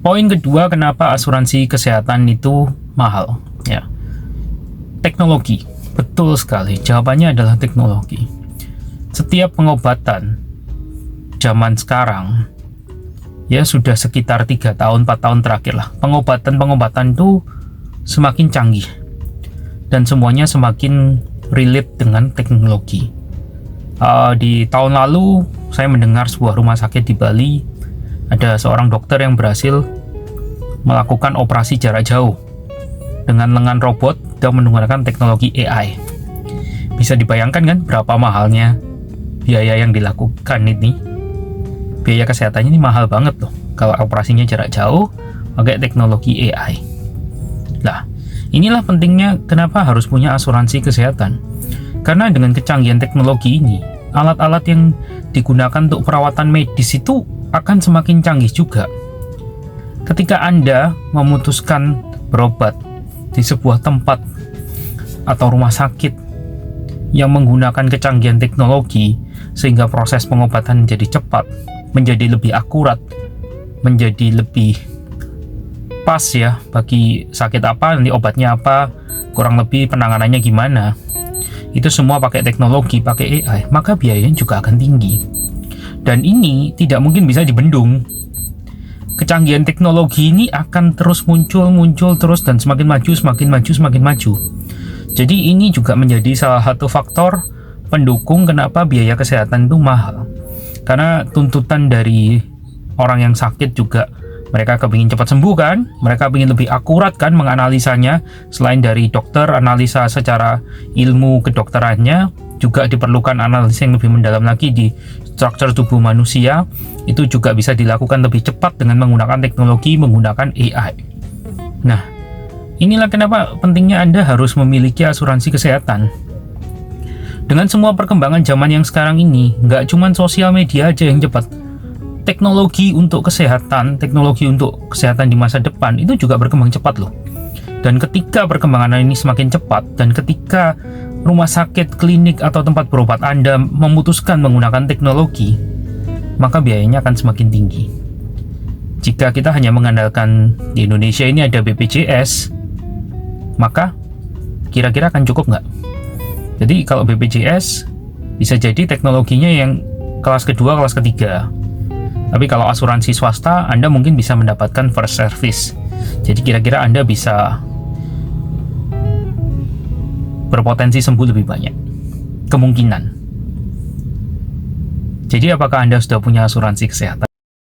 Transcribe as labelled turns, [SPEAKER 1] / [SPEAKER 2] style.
[SPEAKER 1] Poin kedua, kenapa asuransi kesehatan itu mahal? Ya, teknologi. Betul sekali. Jawabannya adalah teknologi. Setiap pengobatan zaman sekarang, ya sudah sekitar 3 tahun, 4 tahun terakhir lah, pengobatan itu semakin canggih dan semuanya semakin relate dengan teknologi. Di tahun lalu saya mendengar sebuah rumah sakit di Bali, ada seorang dokter yang berhasil melakukan operasi jarak jauh dengan lengan robot dan menggunakan teknologi AI. Bisa dibayangkan kan berapa mahalnya biaya yang dilakukan ini? Biaya kesehatannya ini mahal banget loh kalau operasinya jarak jauh pakai teknologi AI. Nah, inilah pentingnya kenapa harus punya asuransi kesehatan. Karena dengan kecanggihan teknologi ini, alat-alat yang digunakan untuk perawatan medis itu akan semakin canggih juga. Ketika Anda memutuskan berobat di sebuah tempat atau rumah sakit yang menggunakan kecanggihan teknologi sehingga proses pengobatan menjadi cepat, menjadi lebih akurat, menjadi lebih pas ya bagi sakit apa, nanti obatnya apa, kurang lebih penanganannya gimana. Itu semua pakai teknologi, pakai AI, maka biayanya juga akan tinggi. Dan ini tidak mungkin bisa dibendung. Kecanggihan teknologi ini akan terus muncul terus dan semakin maju. Jadi ini juga menjadi salah satu faktor pendukung kenapa biaya kesehatan itu mahal. Karena tuntutan dari orang yang sakit juga, mereka kepingin cepat sembuh kan, mereka ingin lebih akurat kan menganalisanya. Selain dari dokter, analisa secara ilmu kedokterannya, juga diperlukan analisa yang lebih mendalam lagi di struktur tubuh manusia. Itu juga bisa dilakukan lebih cepat dengan menggunakan teknologi, menggunakan AI. Nah, inilah kenapa pentingnya Anda harus memiliki asuransi kesehatan. Dengan semua perkembangan zaman yang sekarang ini, nggak cuma sosial media aja yang cepat. Teknologi untuk kesehatan di masa depan itu juga berkembang cepat loh. Dan ketika perkembangan ini semakin cepat, dan ketika rumah sakit, klinik, atau tempat berobat Anda memutuskan menggunakan teknologi, maka biayanya akan semakin tinggi. Jika kita hanya mengandalkan di Indonesia ini ada BPJS, maka kira-kira akan cukup nggak? Jadi kalau BPJS bisa jadi teknologinya yang kelas kedua, kelas ketiga. Tapi kalau asuransi swasta, Anda mungkin bisa mendapatkan first service. Jadi kira-kira Anda bisa berpotensi sembuh lebih banyak. Kemungkinan. Jadi apakah Anda sudah punya asuransi kesehatan?